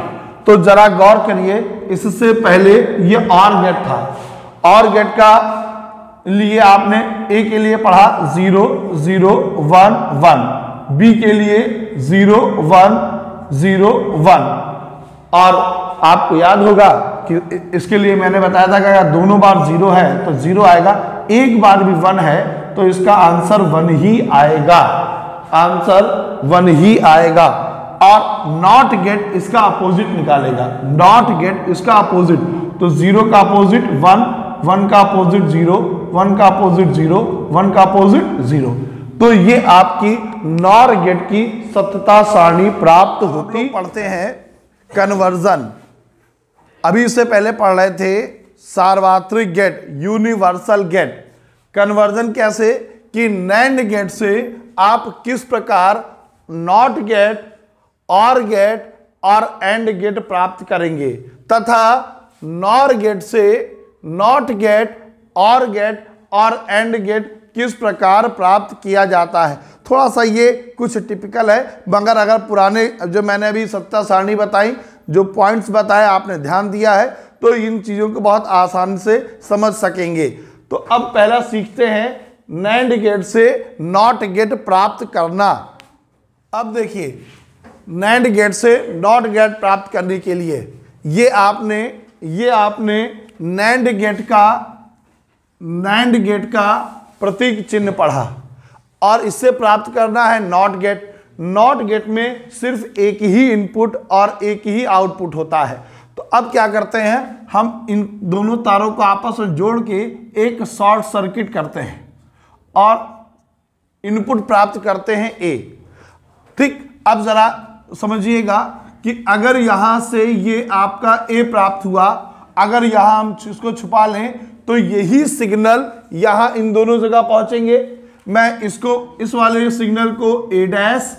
तो जरा गौर करिए, इससे पहले ये और गेट था। और गेट का लिए आपने ए के लिए पढ़ा 0 0 1 1, बी के लिए 0 1 0 1, और आपको याद होगा कि इसके लिए मैंने बताया था कि अगर दोनों बार 0 है तो 0 आएगा, एक बार भी 1 है तो इसका आंसर 1 ही आएगा, आंसर 1 ही आएगा। और नॉट गेट इसका अपोजिट निकालेगा, नॉट गेट इसका अपोजिट, तो 0 का अपोजिट 1, 1 का अपोजिट 0, 1 का अपोजिट 0, 1 का अपोजिट 0। तो ये आपकी नॉर गेट की सत्यता सारणी प्राप्त होती। पढ़ते हैं कन्वर्जन। अभी इससे पहले पढ़ रहे थे सार्वत्रिक गेट, यूनिवर्सल गेट। कन्वर्जन कैसे कि नैंड गेट से आप किस प्रकार नॉट गेट, और गेट और एंड गेट प्राप्त करेंगे, तथा नॉर गेट से नॉट गेट, और गेट और एंड गेट किस प्रकार प्राप्त किया जाता है। थोड़ा सा ये कुछ टिपिकल है, मगर अगर पुराने जो मैंने अभी सत्यता सारणी बताई, जो पॉइंट्स बताए आपने ध्यान दिया है, तो इन चीज़ों को बहुत आसान से समझ सकेंगे। तो अब पहला सीखते हैं नैंड गेट से नॉट गेट प्राप्त करना। अब देखिए, नैंड गेट से नॉट गेट प्राप्त करने के लिए ये आपने नैंड गेट का प्रतीक चिन्ह पढ़ा, और इससे प्राप्त करना है नॉट गेट। नॉट गेट में सिर्फ एक ही इनपुट और एक ही आउटपुट होता है। तो अब क्या करते हैं, हम इन दोनों तारों को आपस में जोड़ के एक शॉर्ट सर्किट करते हैं और इनपुट प्राप्त करते हैं ए। ठीक, अब जरा समझिएगा कि अगर यहां से ये आपका ए प्राप्त हुआ, अगर यहां हम इसको छुपा लें तो यही सिग्नल यहां इन दोनों जगह पहुंचेंगे। मैं इसको, इस वाले सिग्नल को ए डैश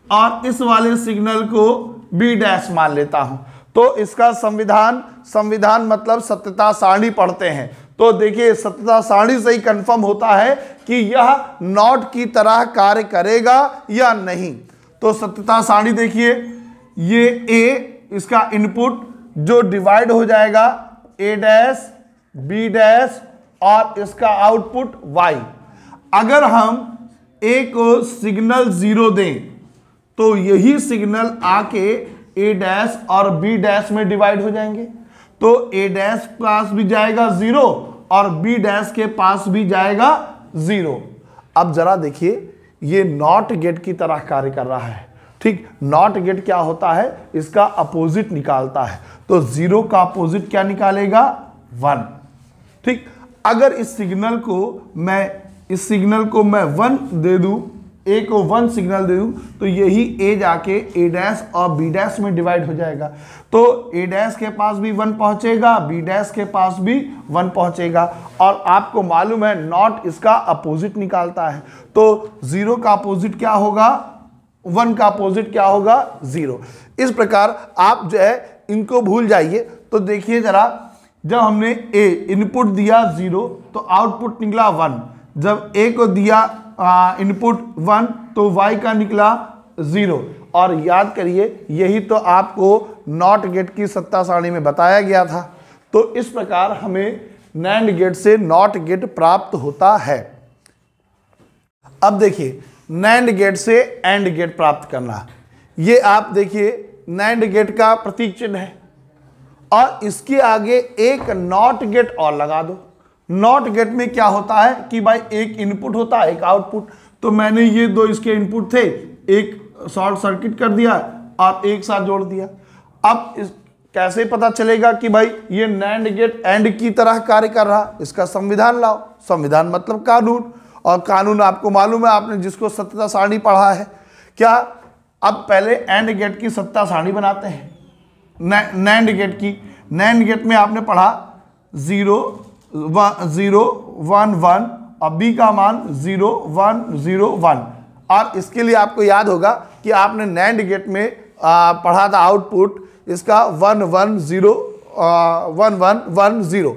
और इस वाले सिग्नल को बी डैश मान लेता हूं। तो इसका संविधान मतलब सत्यता सारणी पढ़ते हैं। तो देखिए सत्यता सारणी से ही कंफर्म होता है कि यह नॉट की तरह कार्य करेगा या नहीं। तो सत्यता सारणी देखिए, ये ए इसका इनपुट जो डिवाइड हो जाएगा ए डैश बी डैश और इसका आउटपुट वाई। अगर हम ए को सिग्नल 0 दें तो यही सिग्नल आके ए डैश और बी डैश में डिवाइड हो जाएंगे। तो ए डैश पास भी जाएगा 0 और बी डैश के पास भी जाएगा 0। अब जरा देखिए, ये नॉट गेट की तरह कार्य कर रहा है। ठीक, नॉट गेट क्या होता है, इसका अपोजिट निकालता है। तो 0 का अपोजिट क्या निकालेगा, 1। ठीक, अगर इस सिग्नल को मैं 1 दे दूं, ए को 1 सिग्नल दे दूं, तो यही ए जाके ए डैश और बी डैश में डिवाइड हो जाएगा। तो ए डैश के पास भी 1 पहुंचेगा, बी डैश के पास भी 1 पहुंचेगा। और आपको मालूम है नॉट इसका अपोजिट निकालता है। तो 0 का अपोजिट क्या होगा, 1 का अपोजिट क्या होगा, 0। इस प्रकार आप जो है इनको भूल जाइए। तो देखिए जरा, जब हमने ए इनपुट दिया 0 तो आउटपुट निकला 1। जब ए को दिया इनपुट 1 तो वाई का निकला 0। और याद करिए, यही तो आपको नॉट गेट की सत्ता सारणी में बताया गया था। तो इस प्रकार हमें नैंड गेट से नॉट गेट प्राप्त होता है। अब देखिए, नैंड गेट से एंड गेट प्राप्त करना, ये आप देखिए नैंड गेट का प्रतीक चिन्ह है और इसके आगे एक नॉट गेट और लगा दो। नॉट गेट में क्या होता है कि भाई एक इनपुट होता है, एक आउटपुट। तो मैंने ये दो इसके इनपुट थे, एक शॉर्ट सर्किट कर दिया और एक साथ जोड़ दिया। अब इस कैसे पता चलेगा कि भाई ये नैंड गेट एंड की तरह कार्य कर रहा, इसका संविधान लाओ। संविधान मतलब कानून, और कानून आपको मालूम है, आपने जिसको सत्यता सारणी पढ़ा है। क्या, अब पहले एंड गेट की सत्ता सारणी बनाते हैं नैंड गेट की। नैंड गेट में आपने पढ़ा 0 0 1 1 और बी का मान 0 1 0 1। और इसके लिए आपको याद होगा कि आपने नैंड गेट में पढ़ा था आउटपुट इसका 1 1 0 1 1 1 0।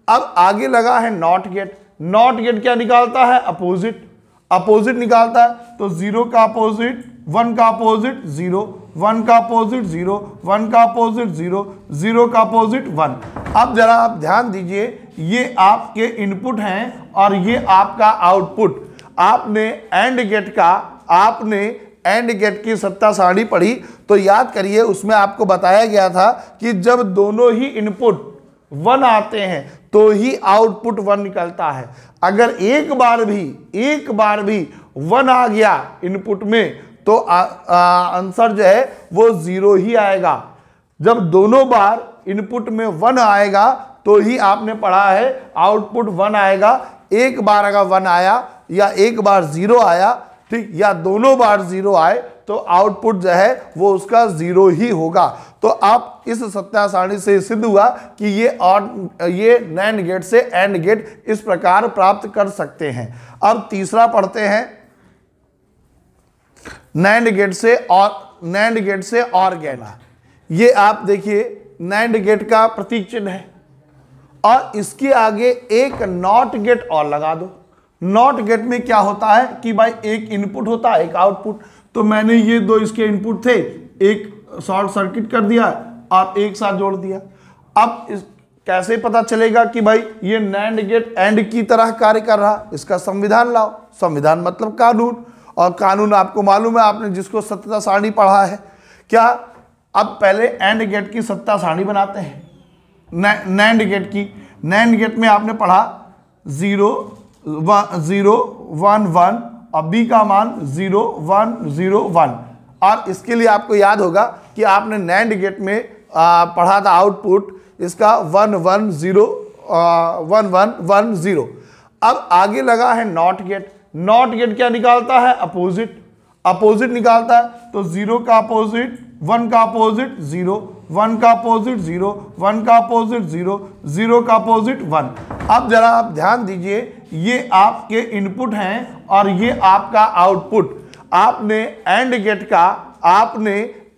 अब आगे लगा है नॉट गेट। नॉट गेट क्या निकालता है, अपोजिट निकालता है। तो 0 का अपोजिट 1 का अपोजिट 0, 1 का अपोजिट 0, 1 का अपोजिट 0, 0 का अपोजिट 1। अब जरा आप ध्यान दीजिए, ये आपके इनपुट हैं और ये आपका आउटपुट। आपने एंड गेट की सत्ता सारणी पढ़ी तो याद करिए, उसमें आपको बताया गया था कि जब दोनों ही इनपुट 1 आते हैं तो ही आउटपुट 1 निकलता है। अगर एक बार भी 1 आ गया इनपुट में तो आंसर जो है वो 0 ही आएगा। जब दोनों बार इनपुट में 1 आएगा तो ही आपने पढ़ा है आउटपुट 1 आएगा। एक बार अगर 1 आया या एक बार 0 आया, ठीक, या दोनों बार 0 आए तो आउटपुट जो है वो उसका 0 ही होगा। तो आप इस सत्ता सारणी से सिद्ध हुआ कि ये नैंड गेट से एंड गेट इस प्रकार प्राप्त कर सकते हैं। अब तीसरा पढ़ते हैं, नैंड गेट से और कहना। ये आप देखिए नैंड गेट का प्रतीक चिन्ह है और इसके आगे एक नॉट गेट और लगा दो। नॉट गेट में क्या होता है कि भाई एक इनपुट होता है, एक आउटपुट। तो मैंने ये दो इसके इनपुट थे, एक शॉर्ट सर्किट कर दिया और एक साथ जोड़ दिया। अब कैसे पता चलेगा कि भाई ये नैंड गेट एंड की तरह कार्य कर रहा, इसका संविधान लाओ। संविधान मतलब कानून, और कानून आपको मालूम है, आपने जिसको सत्ता सारणी पढ़ा है। क्या, अब पहले एंड गेट की सत्ता सारणी बनाते हैं नैंड गेट की। नैंड गेट में आपने पढ़ा 0 0 1 1 और बी का मान 0 1 0 1। और इसके लिए आपको याद होगा कि आपने नैंड गेट में पढ़ा था आउटपुट इसका 1 1 0 1 1 1 0। अब आगे लगा है नॉट गेट। नॉट गेट क्या निकालता है? अपोजिट। अपोजिट निकालता है तो 0 का अपोजिट 1 का अपोजिट 0, 1 का अपोजिट 0, 1 का अपोजिट 0, 0 का अपोजिट 1। अब जरा आप ध्यान दीजिए, ये आपके इनपुट हैं और ये आपका आउटपुट। आपने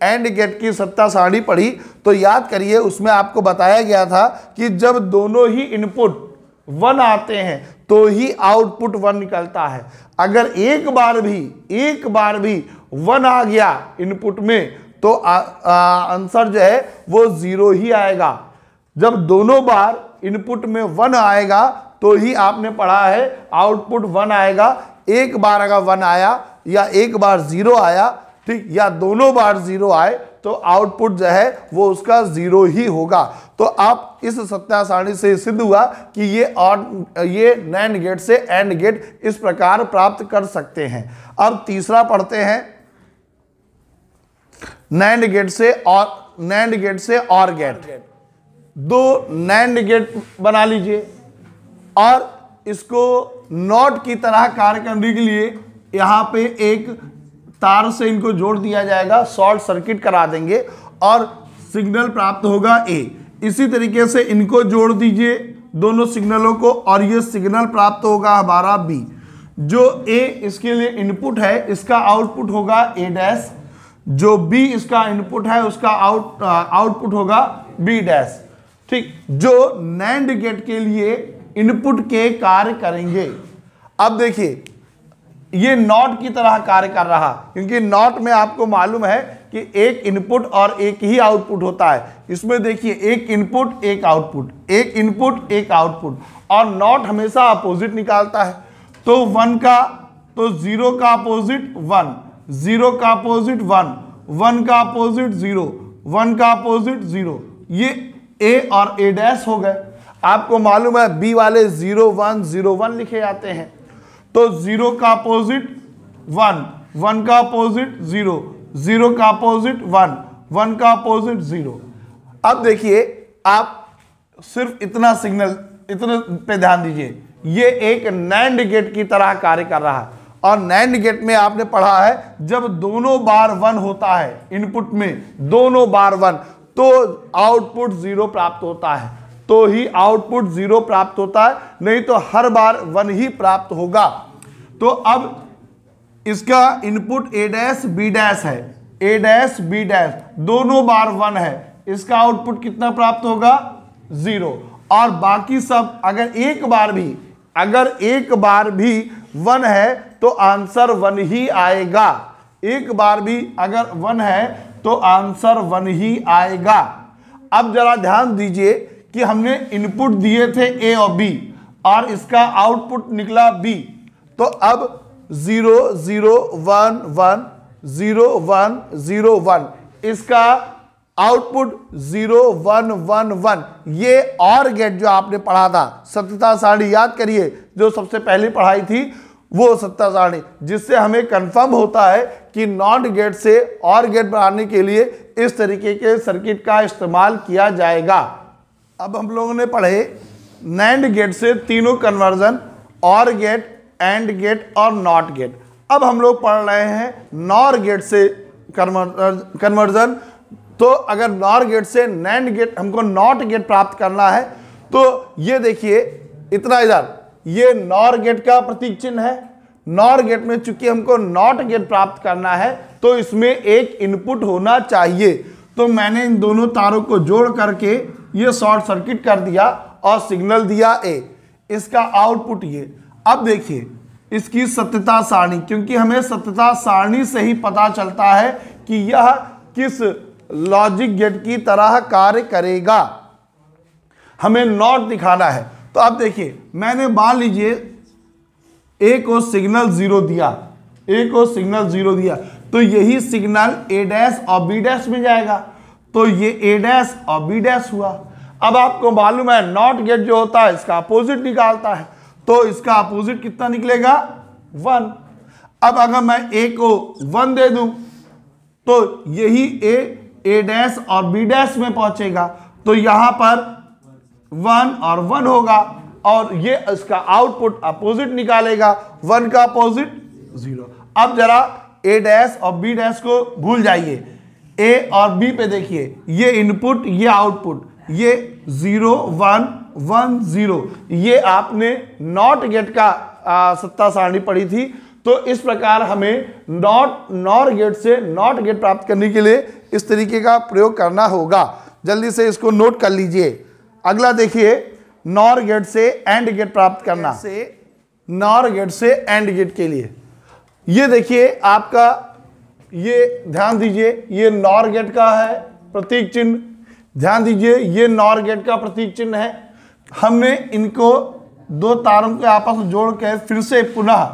एंड गेट की सत्ता सारणी पढ़ी तो याद करिए, उसमें आपको बताया गया था कि जब दोनों ही इनपुट 1 आते हैं तो ही आउटपुट 1 निकलता है। अगर एक बार भी 1 आ गया इनपुट में तो आंसर जो है वो 0 ही आएगा। जब दोनों बार इनपुट में 1 आएगा तो ही आपने पढ़ा है आउटपुट 1 आएगा। एक बार अगर 1 आया या एक बार 0 आया, ठीक, या दोनों बार 0 आए तो आउटपुट जो है वो उसका 0 ही होगा। तो आप इस सत्ता सारणी से सिद्ध हुआ कि ये नैंड गेट से एंड गेट इस प्रकार प्राप्त कर सकते हैं। अब तीसरा पढ़ते हैं, नैंड गेट से और गेट। दो नैंड गेट बना लीजिए और इसको नॉट की तरह कार्य करने के लिए यहां पे एक तार से इनको जोड़ दिया जाएगा, शॉर्ट सर्किट करा देंगे और सिग्नल प्राप्त होगा ए। इसी तरीके से इनको जोड़ दीजिए दोनों सिग्नलों को और ये सिग्नल प्राप्त होगा हमारा बी। जो ए इसके लिए इनपुट है इसका आउटपुट होगा ए डैश, जो बी इसका इनपुट है उसका आउटपुट होगा बी डैश। ठीक, जो नैंड गेट के लिए इनपुट के कार्य करेंगे। अब देखिए ये नॉट की तरह कार्य कर रहा, क्योंकि नॉट में आपको मालूम है कि एक इनपुट और एक ही आउटपुट होता है। इसमें देखिए एक इनपुट एक आउटपुट, एक इनपुट एक आउटपुट, और नॉट हमेशा अपोजिट निकालता है। तो 0 का अपोजिट 1, 0 का अपोजिट 1, 1 का अपोजिट 0, 1 का अपोजिट 0। ये ए और ए डैश हो गए। आपको मालूम है बी वाले 0 1 0 1 लिखे जाते हैं। तो 0 का अपोजिट 1, 1 का अपोजिट 0, 0 का अपोजिट 1, 1 का अपोजिट 0। अब देखिए आप सिर्फ इतना सिग्नल, इतने पे ध्यान दीजिए, ये एक नैंड गेट की तरह कार्य कर रहा है। और नैंड गेट में आपने पढ़ा है जब दोनों बार 1 होता है इनपुट में, दोनों बार 1, तो आउटपुट 0 प्राप्त होता है, तो ही आउटपुट 0 प्राप्त होता है, नहीं तो हर बार 1 ही प्राप्त होगा। तो अब इसका input A dash B dash है, ए डैश बी डैश दोनों बार 1 है, इसका आउटपुट कितना प्राप्त होगा? 0। और बाकी सब अगर एक बार भी 1 है तो आंसर 1 ही आएगा। एक बार भी अगर 1 है तो आंसर 1 ही आएगा। अब जरा ध्यान दीजिए कि हमने इनपुट दिए थे ए और बी और इसका आउटपुट निकला बी। तो अब 0 0 1 1 0 1 0 1, इसका आउटपुट 0 1 1 1। ये और गेट जो आपने पढ़ा था, सत्यता सारणी याद करिए, जो सबसे पहली पढ़ाई थी वो सत्यता सारणी, जिससे हमें कंफर्म होता है कि नॉट गेट से और गेट बनाने के लिए इस तरीके के सर्किट का इस्तेमाल किया जाएगा। अब हम लोगों ने पढ़े नैंड गेट से तीनों कन्वर्जन, और गेट, एंड गेट और नॉट गेट। अब हम लोग पढ़ रहे हैं नॉर गेट से कन्वर्जन। तो अगर नॉर गेट से नैंड गेट, हमको नॉट गेट प्राप्त करना है, तो ये देखिए इतना इधर, ये नॉर गेट का प्रतीक चिन्ह है। नॉर गेट में चूंकि हमको नॉट गेट प्राप्त करना है तो इसमें एक इनपुट होना चाहिए। तो मैंने इन दोनों तारों को जोड़ करके ये शॉर्ट सर्किट कर दिया और सिग्नल दिया ए, इसका आउटपुट ये। अब देखिए इसकी सत्यता सारणी, क्योंकि हमें सत्यता सारणी से ही पता चलता है कि यह किस लॉजिक गेट की तरह कार्य करेगा। हमें नॉट दिखाना है। तो अब देखिए मैंने मान लीजिए ए को सिग्नल 0 दिया, ए को सिग्नल 0 दिया, तो यही सिग्नल ए डैश और बी डैश में जाएगा। तो ये ए डैश और बी डैश हुआ। अब आपको मालूम है नॉट गेट जो होता है इसका अपोजिट निकालता है, तो इसका अपोजिट कितना निकलेगा? 1। अब अगर मैं ए को 1 दे दूं तो यही ए डैश और बी डैश में पहुंचेगा, तो यहां पर 1 और 1 होगा और ये इसका आउटपुट अपोजिट निकालेगा, 1 का अपोजिट 0। अब जरा ए डैश और बी डैश को भूल जाइए, ए और बी पे देखिए, ये इनपुट ये आउटपुट, ये 0 1 1 0, ये आपने नॉट गेट का सत्ता सारणी पढ़ी थी। तो इस प्रकार हमें नॉर गेट से नॉट गेट प्राप्त करने के लिए इस तरीके का प्रयोग करना होगा। जल्दी से इसको नोट कर लीजिए। अगला देखिए, नॉर गेट से एंड गेट प्राप्त करना, से नॉर गेट से एंड गेट के लिए ये देखिए आपका, ये ध्यान दीजिए, ये नॉर गेट का है प्रतीक चिन्ह, ध्यान दीजिए ये नॉर गेट का प्रतीक चिन्ह है। हमने इनको दो तारों के आपस में जोड़ के फिर से पुनः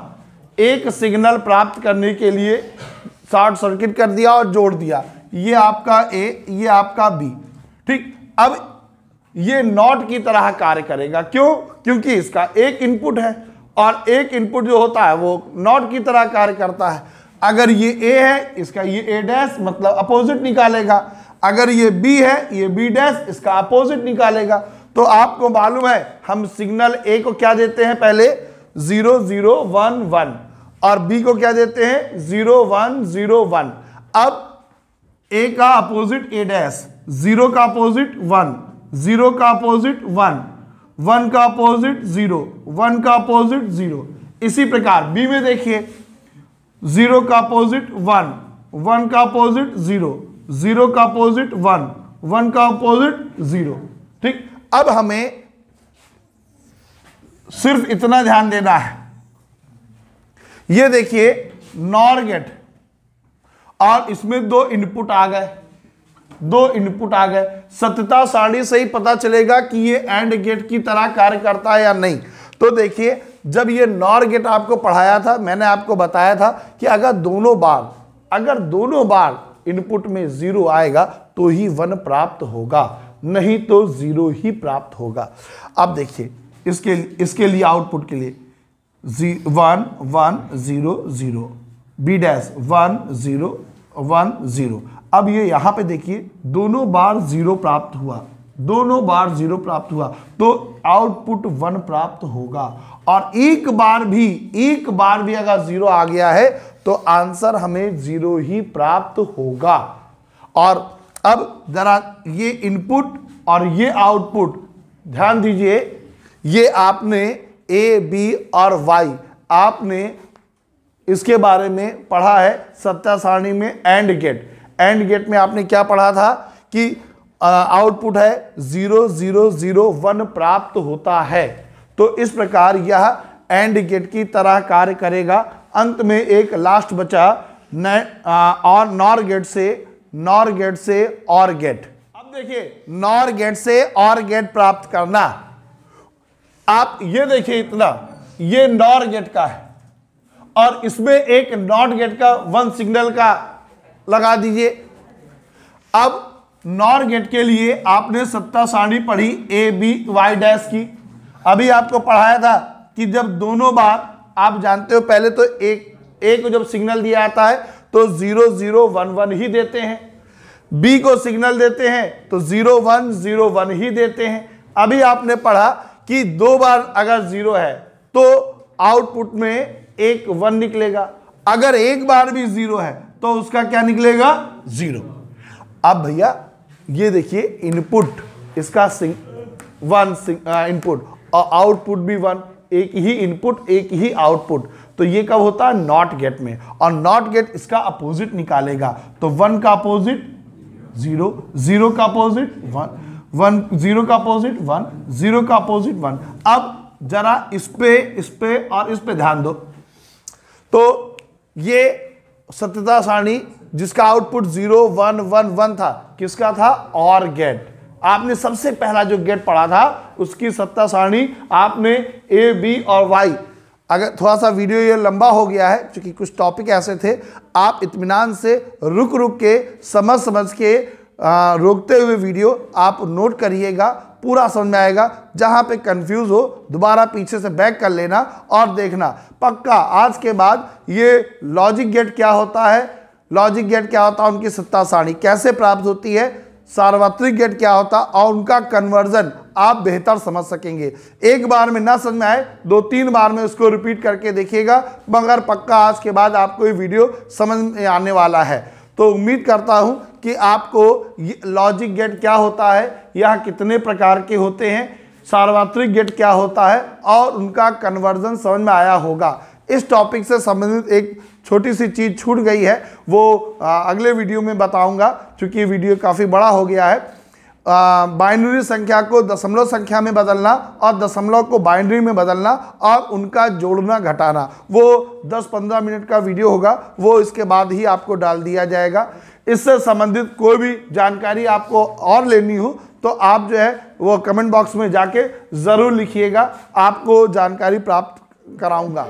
एक सिग्नल प्राप्त करने के लिए शॉर्ट सर्किट कर दिया और जोड़ दिया, ये आपका ए, ये आपका बी। ठीक, अब ये नॉट की तरह कार्य करेगा, क्यों? क्योंकि इसका एक इनपुट है और एक इनपुट जो होता है वो नॉट की तरह कार्य करता है। अगर ये ए है, इसका ये ए डैश मतलब अपोजिट निकालेगा, अगर ये बी है, ये बी डैश इसका अपोजिट निकालेगा। तो आपको मालूम है हम सिग्नल ए को क्या देते हैं, पहले 0 0 1 1 और बी को क्या देते हैं 0 1 0 1। अब ए का अपोजिट ए डैश, 0 का अपोजिट 1, 0 का अपोजिट 1, 1 का अपोजिट 0, 1 का अपोजिट 0। इसी प्रकार बी में देखिए, 0 का अपोजिट 1, 1 का अपोजिट 0, 0 का अपोजिट 1, 1 का अपोजिट 0। ठीक, अब हमें सिर्फ इतना ध्यान देना है, ये देखिए नॉर गेट और इसमें दो इनपुट आ गए, दो इनपुट आ गए। सत्यता सारणी से ही पता चलेगा कि ये एंड गेट की तरह कार्य करता है या नहीं। तो देखिए, जब ये नॉर गेट आपको पढ़ाया था, मैंने आपको बताया था कि अगर दोनों बार इनपुट में 0 आएगा तो ही 1 प्राप्त होगा, नहीं तो 0 ही प्राप्त होगा। अब देखिए इसके लिए आउटपुट के लिए 1 1 0 0, बी डैश 1 0 1 0। अब ये यहां पे देखिए दोनों बार 0 प्राप्त हुआ, दोनों बार 0 प्राप्त हुआ तो आउटपुट 1 प्राप्त होगा। और एक बार भी अगर 0 आ गया है तो आंसर हमें 0 ही प्राप्त होगा। और अब जरा ये इनपुट और ये आउटपुट ध्यान दीजिए, ये आपने ए बी और वाई आपने इसके बारे में पढ़ा है सत्ता सारणी में। एंड गेट में आपने क्या पढ़ा था कि आउटपुट है 0 0 0 1 प्राप्त होता है। तो इस प्रकार यह एंड गेट की तरह कार्य करेगा। अंत में एक लास्ट बचा और नॉर गेट से और गेट। अब देखिए नॉर गेट से और गेट प्राप्त करना, आप ये देखिए इतना, ये नॉर गेट का है और इसमें एक नॉट गेट का 1 सिग्नल का लगा दीजिए। अब नॉर गेट के लिए आपने सत्ता सारणी पढ़ी ए बी वाई डैश की। अभी आपको पढ़ाया था कि जब दोनों बार, आप जानते हो पहले तो ए को जब सिग्नल दिया जाता है तो 0 0 1 1 ही देते हैं, बी को सिग्नल देते हैं तो 0 1 0 1 ही देते हैं। अभी आपने पढ़ा कि 2 बार अगर 0 है तो आउटपुट में एक 1 निकलेगा, अगर एक बार भी 0 है तो उसका क्या निकलेगा 0। अब भैया ये देखिए इनपुट इसका 1 इनपुट और आउटपुट भी 1, एक ही इनपुट एक ही आउटपुट। तो ये कब होता है नॉट गेट में, और नॉट गेट इसका अपोजिट निकालेगा। तो 1 का अपोजिट 0, 0 का अपोजिट 1, 0 का अपोजिट 1, 0 का अपोजिट 1। अब जरा इस पे और इस पे ध्यान दो। तो ये सत्यता सारणी जिसका आउटपुट 0 1 1 1 था, किसका था और गेट। आपने सबसे पहला जो गेट पढ़ा था उसकी सत्ता सारणी आपने ए बी और वाई। अगर थोड़ा सा वीडियो ये लंबा हो गया है क्योंकि कुछ टॉपिक ऐसे थे, आप इत्मीनान से रुक के समझ के रोकते हुए वीडियो आप नोट करिएगा, पूरा समझ में आएगा। जहां पे कंफ्यूज हो दोबारा पीछे से बैक कर लेना और देखना पक्का। आज के बाद ये लॉजिक गेट क्या होता है, लॉजिक गेट क्या होता है, उनकी सत्ता सारणी कैसे प्राप्त होती है, सार्वत्रिक गेट क्या होता और उनका कन्वर्जन आप बेहतर समझ सकेंगे। एक बार में ना समझ में आए 2-3 बार में उसको रिपीट करके देखिएगा, मगर पक्का आज के बाद आपको ये वीडियो समझ में आने वाला है। तो उम्मीद करता हूं कि आपको लॉजिक गेट क्या होता है, यह कितने प्रकार के होते हैं, सार्वत्रिक गेट क्या होता है और उनका कन्वर्जन समझ में आया होगा। इस टॉपिक से संबंधित एक छोटी सी चीज़ छूट गई है, वो अगले वीडियो में बताऊंगा, क्योंकि ये वीडियो काफ़ी बड़ा हो गया है। बाइनरी संख्या को दशमलव संख्या में बदलना और दशमलव को बाइनरी में बदलना और उनका जोड़ना घटाना, वो 10-15 मिनट का वीडियो होगा, वो इसके बाद ही आपको डाल दिया जाएगा। इससे संबंधित कोई भी जानकारी आपको और लेनी हो तो आप जो है वो कमेंट बॉक्स में जाके ज़रूर लिखिएगा, आपको जानकारी प्राप्त कराऊंगा।